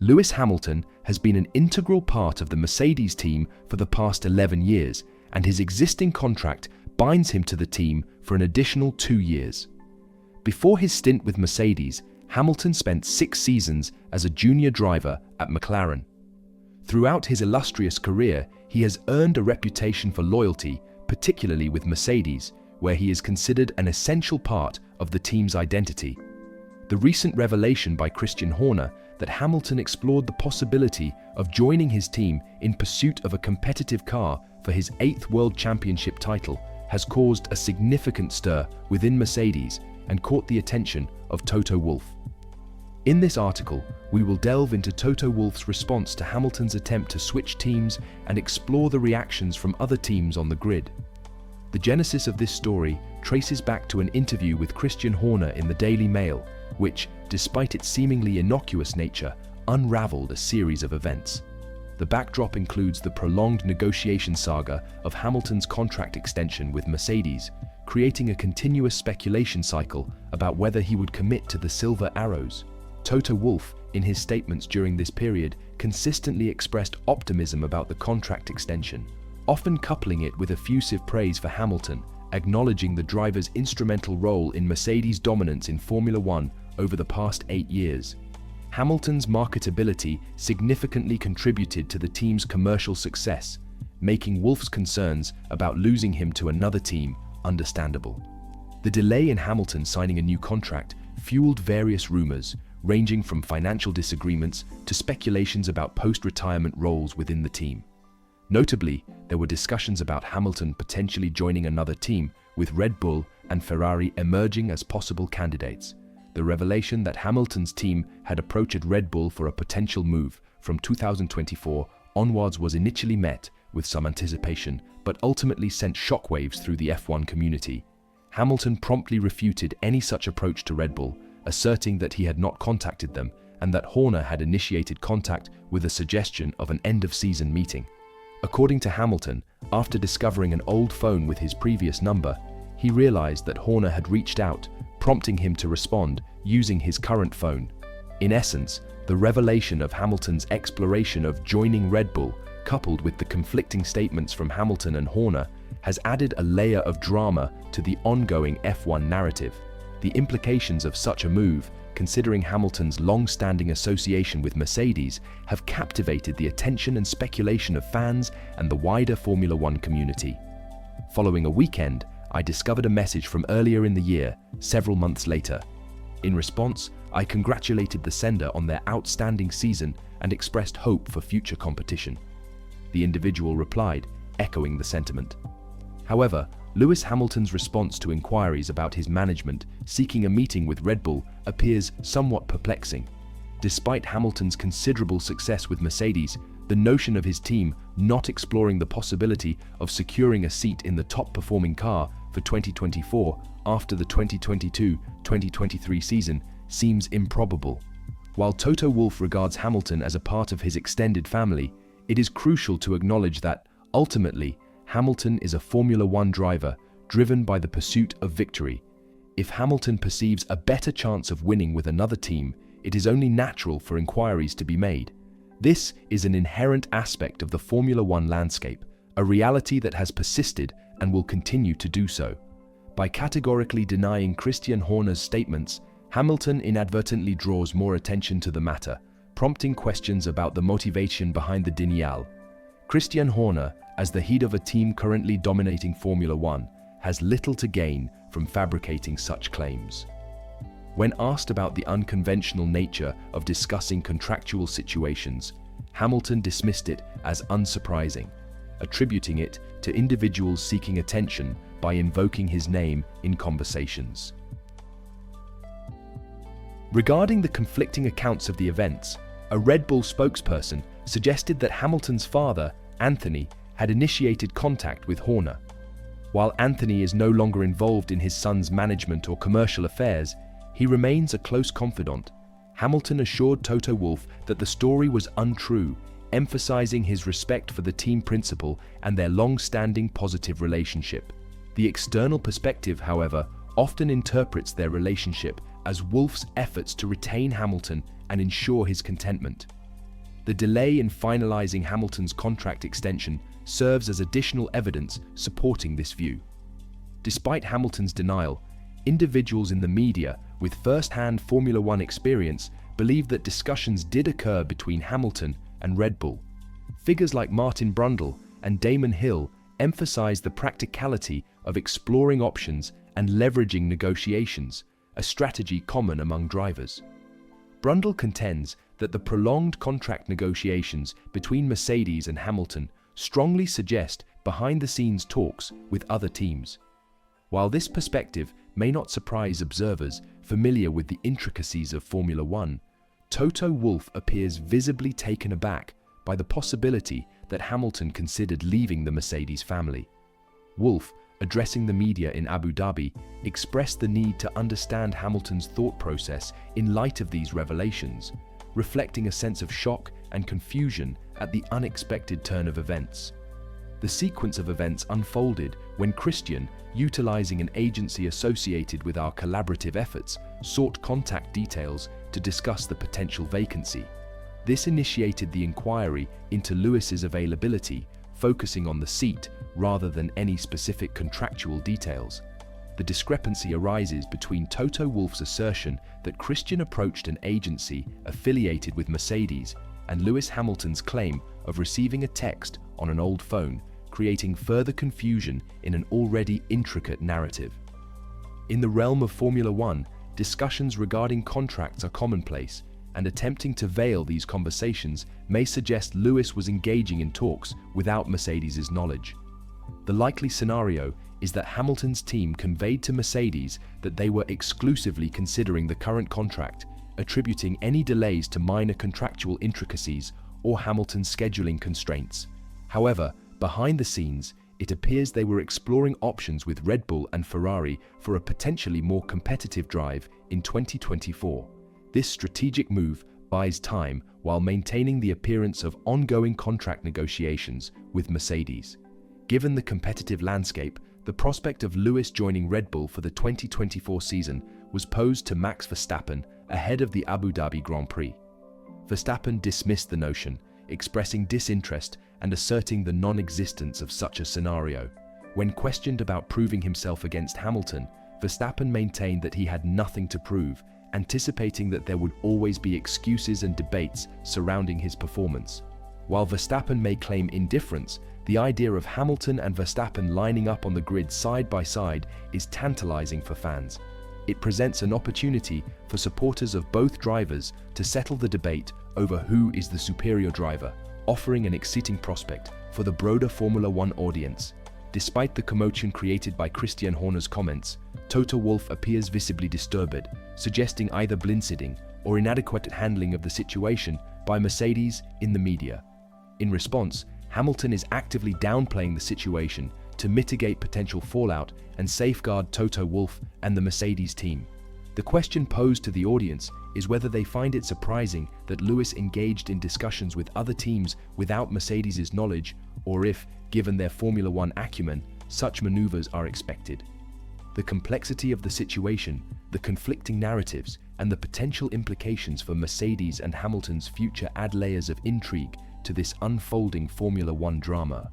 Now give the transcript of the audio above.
Lewis Hamilton has been an integral part of the Mercedes team for the past 11 years, and his existing contract binds him to the team for an additional 2 years. Before his stint with Mercedes, Hamilton spent 6 seasons as a junior driver at McLaren. Throughout his illustrious career, he has earned a reputation for loyalty, particularly with Mercedes, where he is considered an essential part of the team's identity. The recent revelation by Christian Horner that Hamilton explored the possibility of joining his team in pursuit of a competitive car for his 8th World Championship title has caused a significant stir within Mercedes and caught the attention of Toto Wolff. In this article, we will delve into Toto Wolff's response to Hamilton's attempt to switch teams and explore the reactions from other teams on the grid. The genesis of this story traces back to an interview with Christian Horner in the Daily Mail, which, despite its seemingly innocuous nature, unraveled a series of events. The backdrop includes the prolonged negotiation saga of Hamilton's contract extension with Mercedes, creating a continuous speculation cycle about whether he would commit to the Silver Arrows. Toto Wolff, in his statements during this period, consistently expressed optimism about the contract extension, often coupling it with effusive praise for Hamilton, acknowledging the driver's instrumental role in Mercedes' dominance in Formula One over the past 8 years. Hamilton's marketability significantly contributed to the team's commercial success, making Wolff's concerns about losing him to another team understandable. The delay in Hamilton signing a new contract fueled various rumors, ranging from financial disagreements to speculations about post-retirement roles within the team. Notably, there were discussions about Hamilton potentially joining another team, with Red Bull and Ferrari emerging as possible candidates. The revelation that Hamilton's team had approached Red Bull for a potential move from 2024 onwards was initially met with some anticipation, but ultimately sent shockwaves through the F1 community. Hamilton promptly refuted any such approach to Red Bull, asserting that he had not contacted them and that Horner had initiated contact with a suggestion of an end-of-season meeting. According to Hamilton, after discovering an old phone with his previous number, he realized that Horner had reached out, prompting him to respond using his current phone. In essence, the revelation of Hamilton's exploration of joining Red Bull, coupled with the conflicting statements from Hamilton and Horner, has added a layer of drama to the ongoing F1 narrative. The implications of such a move, considering Hamilton's long-standing association with Mercedes, have captivated the attention and speculation of fans and the wider Formula One community. Following a weekend, I discovered a message from earlier in the year, several months later. In response, I congratulated the sender on their outstanding season and expressed hope for future competition. The individual replied, echoing the sentiment. However, Lewis Hamilton's response to inquiries about his management seeking a meeting with Red Bull appears somewhat perplexing. Despite Hamilton's considerable success with Mercedes, the notion of his team not exploring the possibility of securing a seat in the top-performing car for 2024 after the 2022-2023 season seems improbable. While Toto Wolff regards Hamilton as a part of his extended family, it is crucial to acknowledge that, ultimately, Hamilton is a Formula One driver driven by the pursuit of victory. If Hamilton perceives a better chance of winning with another team, it is only natural for inquiries to be made. This is an inherent aspect of the Formula One landscape, a reality that has persisted and will continue to do so. By categorically denying Christian Horner's statements, Hamilton inadvertently draws more attention to the matter, prompting questions about the motivation behind the denial. Christian Horner, as the head of a team currently dominating Formula One, has little to gain from fabricating such claims. When asked about the unconventional nature of discussing contractual situations, Hamilton dismissed it as unsurprising, attributing it to individuals seeking attention by invoking his name in conversations. Regarding the conflicting accounts of the events, a Red Bull spokesperson suggested that Hamilton's father, Anthony, had initiated contact with Horner. While Anthony is no longer involved in his son's management or commercial affairs, he remains a close confidant. Hamilton assured Toto Wolff that the story was untrue, emphasizing his respect for the team principle and their long-standing positive relationship. The external perspective, however, often interprets their relationship as Wolff's efforts to retain Hamilton and ensure his contentment. The delay in finalizing Hamilton's contract extension serves as additional evidence supporting this view. Despite Hamilton's denial, individuals in the media with first-hand Formula One experience believe that discussions did occur between Hamilton and Red Bull. Figures like Martin Brundle and Damon Hill emphasize the practicality of exploring options and leveraging negotiations, a strategy common among drivers. Brundle contends that the prolonged contract negotiations between Mercedes and Hamilton strongly suggest behind-the-scenes talks with other teams. While this perspective may not surprise observers familiar with the intricacies of Formula One, Toto Wolff appears visibly taken aback by the possibility that Hamilton considered leaving the Mercedes family. Wolff, addressing the media in Abu Dhabi, expressed the need to understand Hamilton's thought process in light of these revelations, reflecting a sense of shock and confusion at the unexpected turn of events. The sequence of events unfolded when Christian, utilizing an agency associated with our collaborative efforts, sought contact details to discuss the potential vacancy. This initiated the inquiry into Lewis's availability, focusing on the seat rather than any specific contractual details. The discrepancy arises between Toto Wolff's assertion that Christian approached an agency affiliated with Mercedes and Lewis Hamilton's claim of receiving a text on an old phone, creating further confusion in an already intricate narrative. In the realm of Formula One, discussions regarding contracts are commonplace, and attempting to veil these conversations may suggest Lewis was engaging in talks without Mercedes' knowledge. The likely scenario is that Hamilton's team conveyed to Mercedes that they were exclusively considering the current contract, attributing any delays to minor contractual intricacies or Hamilton's scheduling constraints. However, behind the scenes, it appears they were exploring options with Red Bull and Ferrari for a potentially more competitive drive in 2024. This strategic move buys time while maintaining the appearance of ongoing contract negotiations with Mercedes. Given the competitive landscape, the prospect of Lewis joining Red Bull for the 2024 season was posed to Max Verstappen ahead of the Abu Dhabi Grand Prix. Verstappen dismissed the notion, expressing disinterest and asserting the non-existence of such a scenario. When questioned about proving himself against Hamilton, Verstappen maintained that he had nothing to prove, anticipating that there would always be excuses and debates surrounding his performance. While Verstappen may claim indifference, the idea of Hamilton and Verstappen lining up on the grid side by side is tantalizing for fans. It presents an opportunity for supporters of both drivers to settle the debate over who is the superior driver, offering an exciting prospect for the broader Formula One audience. Despite the commotion created by Christian Horner's comments, Toto Wolff appears visibly disturbed, suggesting either blindsiding or inadequate handling of the situation by Mercedes in the media. In response, Hamilton is actively downplaying the situation to mitigate potential fallout and safeguard Toto Wolff and the Mercedes team. The question posed to the audience is whether they find it surprising that Lewis engaged in discussions with other teams without Mercedes' knowledge, or if, given their Formula One acumen, such maneuvers are expected. The complexity of the situation, the conflicting narratives, and the potential implications for Mercedes and Hamilton's future add layers of intrigue to this unfolding Formula One drama.